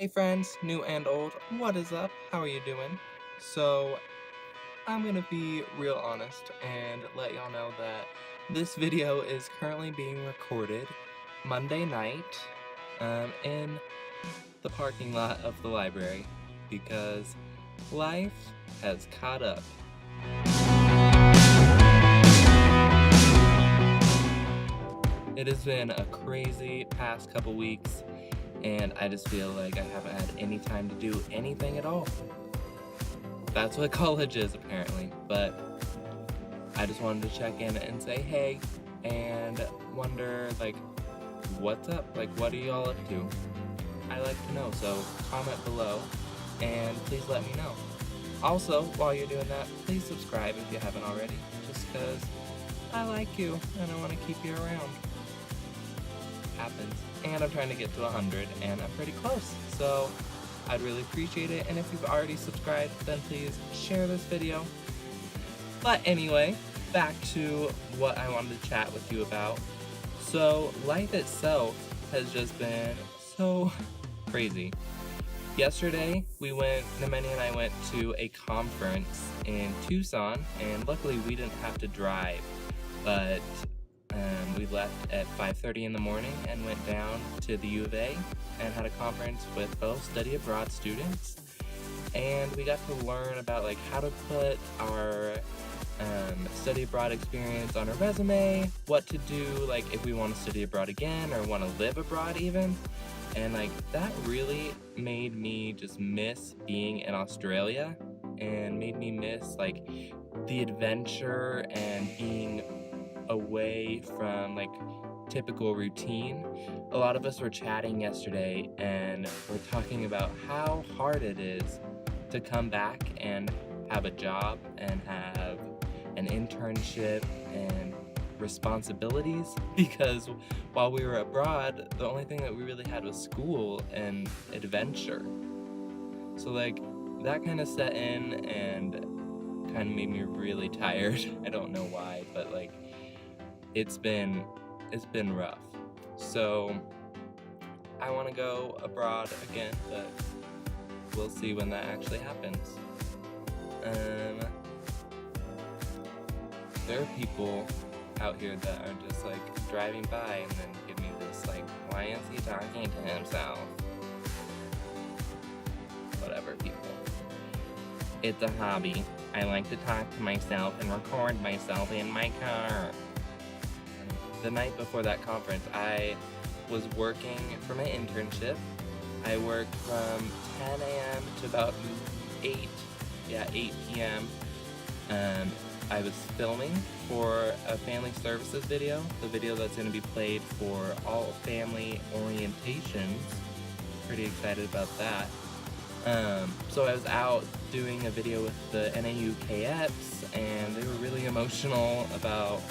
Hey friends, new and old, what is up? How are you doing? So, I'm gonna be real honest and let y'all know that this video is currently being recorded Monday night in the parking lot of the library because life has caught up. It has been a crazy past couple weeks, and I just feel like I haven't had any time to do anything at all. That's what college is, apparently, but I just wanted to check in and say hey, and wonder, what's up? What are y'all up to? I like to know, so comment below, and please let me know. Also, while you're doing that, please subscribe if you haven't already, just because I like you, and I want to keep you around. Happens. And I'm trying to get to 100, and I'm pretty close, so I'd really appreciate it. And if you've already subscribed, then please share this video. But anyway, back to what I wanted to chat with you about. So life itself has just been so crazy. Yesterday, Nemeni and I went to a conference in Tucson, and luckily we didn't have to drive, but we left at 5:30 in the morning and went down to the U of A and had a conference with fellow study abroad students, and we got to learn about how to put our study abroad experience on our resume, what to do if we want to study abroad again or want to live abroad even, and that really made me just miss being in Australia and made me miss the adventure and being away from typical routine. A lot of us were chatting yesterday and we're talking about how hard it is to come back and have a job and have an internship and responsibilities, because while we were abroad, the only thing that we really had was school and adventure. So that kind of set in and kind of made me really tired. I don't know why, but it's been rough. So I want to go abroad again, but we'll see when that actually happens. There are people out here that are just driving by and then give me this why is he talking to himself? Whatever, people. It's a hobby. I like to talk to myself and record myself in my car. The night before that conference, I was working for my internship. I worked from 10 a.m. to about 8 p.m. I was filming for a family services video, the video that's going to be played for all family orientations. Pretty excited about that. So I was out doing a video with the NAU cadets, and they were really emotional about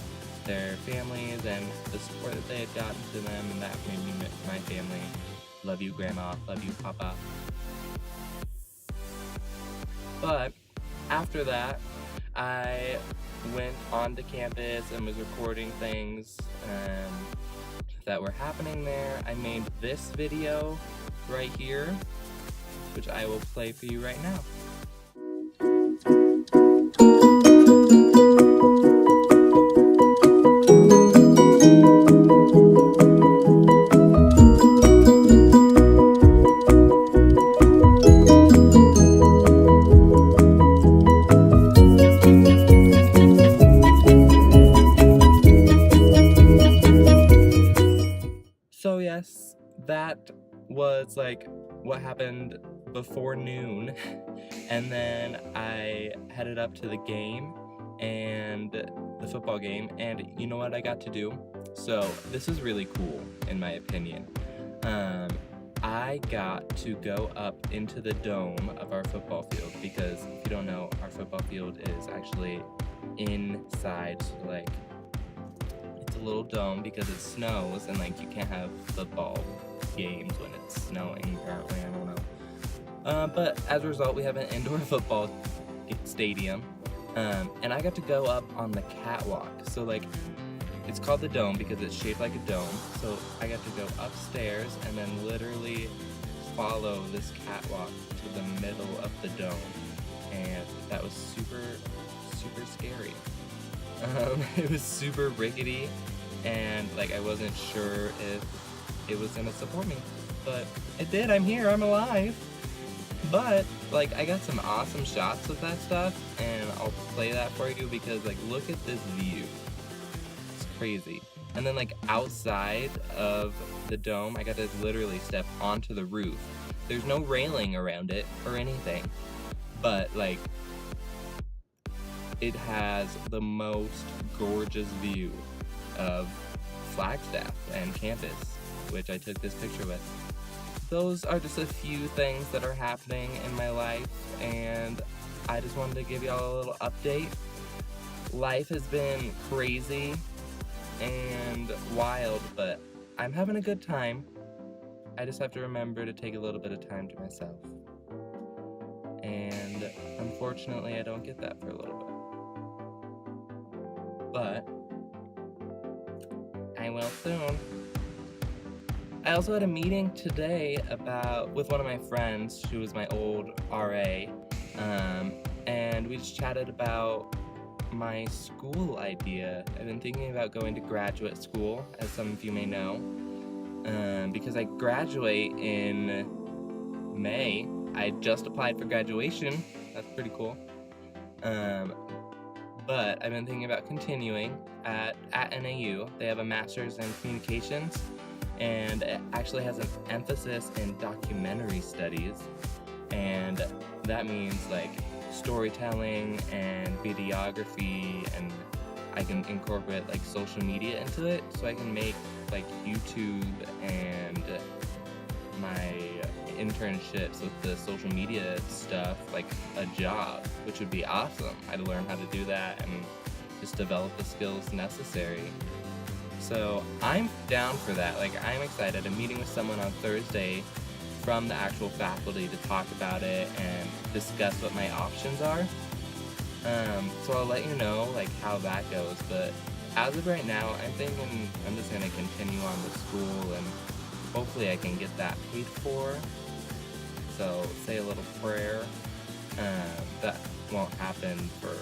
their families and the support that they had gotten to them, and that made me miss my family. Love you, Grandma. Love you, Papa. But after that, I went onto campus and was recording things that were happening there. I made this video right here, which I will play for you right now. So yes, that was what happened before noon, and then I headed up to the game, and the football game, and you know what I got to do? So this is really cool in my opinion. I got to go up into the dome of our football field, because if you don't know, our football field is actually inside, so it's a little dome because it snows, and you can't have football games when it's snowing, apparently. I don't know. But as a result, we have an indoor football stadium, and I got to go up on the catwalk. So it's called the dome because it's shaped like a dome. So I got to go upstairs and then literally follow this catwalk to the middle of the dome, and that was super scary. It was super rickety, and like I wasn't sure if it was gonna support me, but it did. I'm here, I'm alive. But like I got some awesome shots with that stuff, and I'll play that for you because like look at this view. It's crazy. And then like outside of the dome, I got to literally step onto the roof. There's no railing around it or anything, but like it has the most gorgeous view of Flagstaff and campus, which I took this picture with. Those are just a few things that are happening in my life, and I just wanted to give y'all a little update. Life has been crazy and wild, but I'm having a good time. I just have to remember to take a little bit of time to myself. And unfortunately, I don't get that for a little bit. But I will soon. I also had a meeting today with one of my friends who was my old RA, and we just chatted about my school idea. I've been thinking about going to graduate school, as some of you may know, because I graduate in May. I just applied for graduation. That's pretty cool. But I've been thinking about continuing at NAU. They have a master's in communications, and it actually has an emphasis in documentary studies, and that means like storytelling and videography, and I can incorporate like social media into it, so I can make like YouTube and my internships with the social media stuff like a job, which would be awesome. I'd learn how to do that and just develop the skills necessary. So I'm down for that. Like, I'm excited. I'm meeting with someone on Thursday from the actual faculty to talk about it and discuss what my options are. So I'll let you know like how that goes, but as of right now, I'm thinking I'm just gonna continue on with school, and hopefully I can get that paid for. So say a little prayer. That won't happen for,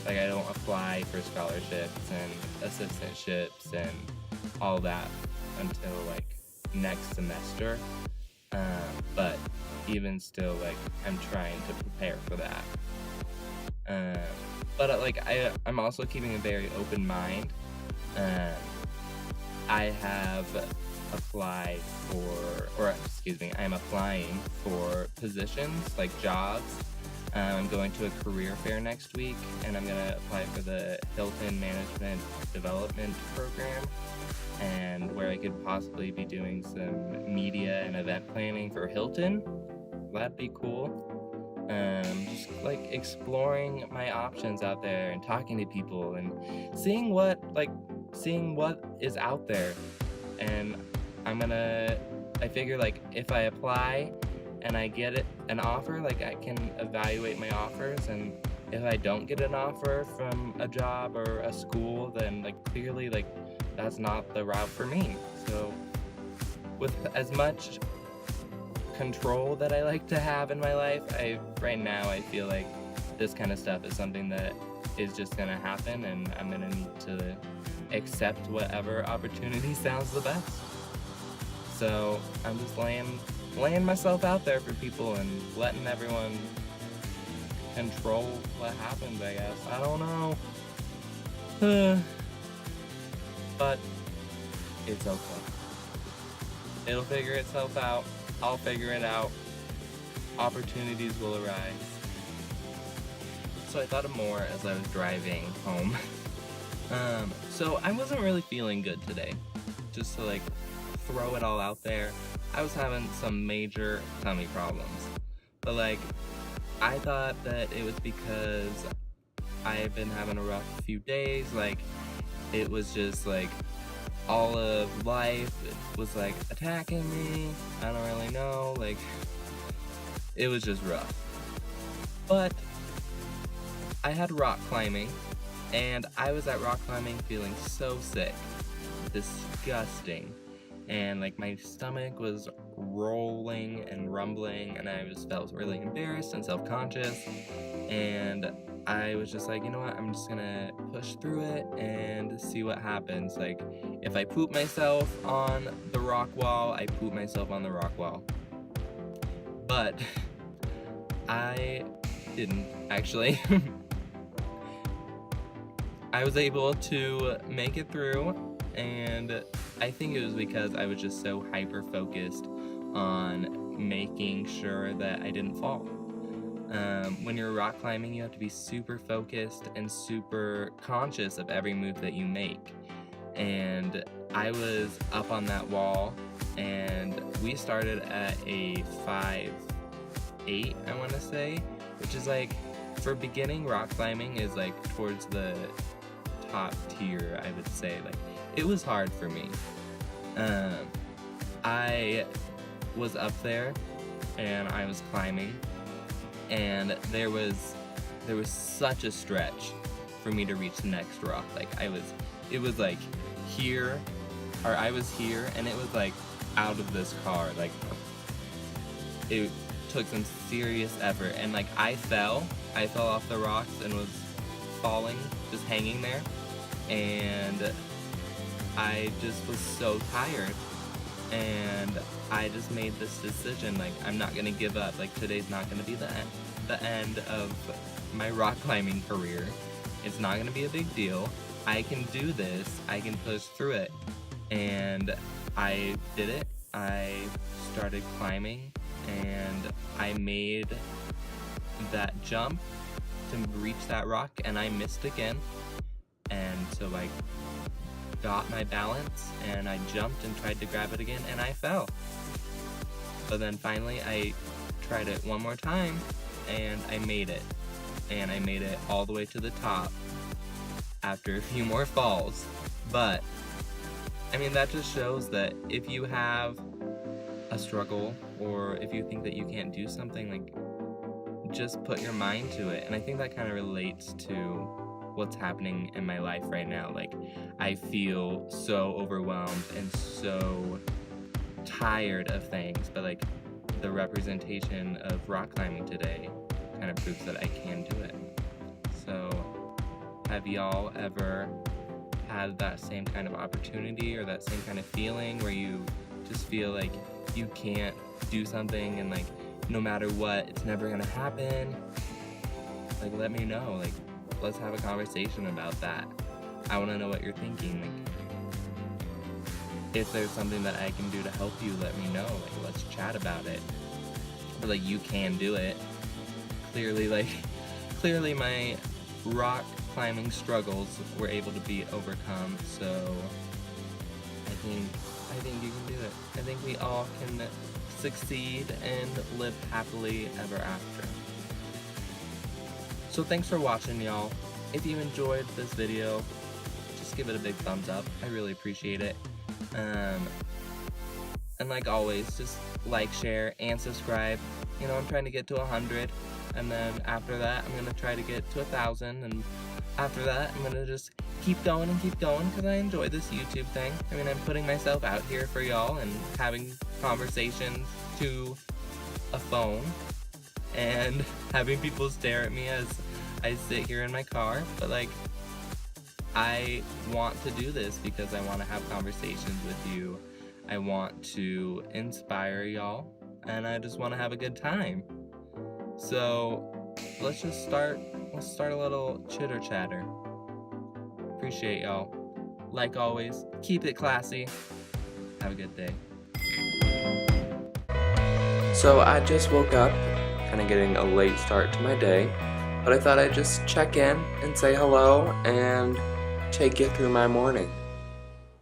like, I don't apply for scholarships and assistantships and all that until like next semester. But even still, like, I'm trying to prepare for that. But like I'm also keeping a very open mind. I have applied I'm applying for positions, like jobs. I'm going to a career fair next week, and I'm gonna apply for the Hilton Management Development Program, and where I could possibly be doing some media and event planning for Hilton. That'd be cool. Just like exploring my options out there and talking to people and seeing what is out there. And I figure like if I apply and I get an offer, like I can evaluate my offers, and if I don't get an offer from a job or a school, then like clearly like that's not the route for me. So with as much control that I like to have in my life, right now I feel like this kind of stuff is something that is just gonna happen, and I'm gonna need to accept whatever opportunity sounds the best. So I'm just laying myself out there for people and letting everyone control what happens, I guess. I don't know. But it's okay. It'll figure itself out. I'll figure it out. Opportunities will arise. So I thought of more as I was driving home. So I wasn't really feeling good today. Just to like throw it all out there. I was having some major tummy problems. But like, I thought that it was because I've been having a rough few days. Like, it was just like all of life was like attacking me. I don't really know. Like, it was just rough. But I had rock climbing, and I was at rock climbing feeling so sick. Disgusting. And like my stomach was rolling and rumbling, and I just felt really embarrassed and self-conscious, and I was just like, you know what, I'm just gonna push through it and see what happens. Like, if I poop myself on the rock wall, I poop myself on the rock wall. But I didn't, actually. I was able to make it through, and I think it was because I was just so hyper-focused on making sure that I didn't fall. When you're rock climbing, you have to be super focused and super conscious of every move that you make. And I was up on that wall, and we started at a 5.8, I want to say, which is like, for beginning rock climbing, is like towards the top tier, I would say. Like, it was hard for me. I was up there and I was climbing, and there was such a stretch for me to reach the next rock. Like, it was like here, or I was here, and it was like out of this car. Like, it took some serious effort, and like I fell off the rocks and was falling, just hanging there, and I just was so tired, and I just made this decision, like, I'm not gonna give up. Like, today's not gonna be the end of my rock climbing career. It's not gonna be a big deal. I can do this. I can push through it. And I did it. I started climbing, and I made that jump to reach that rock, and I missed again. And so I got my balance, and I jumped and tried to grab it again, and I fell. But then finally I tried it one more time, and I made it. And I made it all the way to the top after a few more falls. But I mean, that just shows that if you have a struggle, or if you think that you can't do something, like, just put your mind to it. And I think that kind of relates to what's happening in my life right now. Like, I feel so overwhelmed and so tired of things, but like, the representation of rock climbing today kind of proves that I can do it. So, have y'all ever had that same kind of opportunity, or that same kind of feeling where you just feel like you can't do something, and like, no matter what, it's never gonna happen? Like, let me know. Like, let's have a conversation about that. I want to know what you're thinking. Like, if there's something that I can do to help you, let me know. Like, let's chat about it. But like, you can do it. Clearly my rock climbing struggles were able to be overcome, so I think you can do it. I think we all can succeed and live happily ever after. So thanks for watching, y'all. If you enjoyed this video, just give it a big thumbs up. I really appreciate it. And like always, just like, share, and subscribe. You know, I'm trying to get to 100, and then after that, I'm gonna try to get to 1,000, and after that, I'm gonna just keep going because I enjoy this YouTube thing. I mean, I'm putting myself out here for y'all and having conversations to a phone and having people stare at me as I sit here in my car. But like, I want to do this because I want to have conversations with you. I want to inspire y'all, and I just want to have a good time. So let's start a little chitter chatter. Appreciate y'all. Like always, keep it classy. Have a good day. So I just woke up, kind of getting a late start to my day, but I thought I'd just check in and say hello and take you through my morning.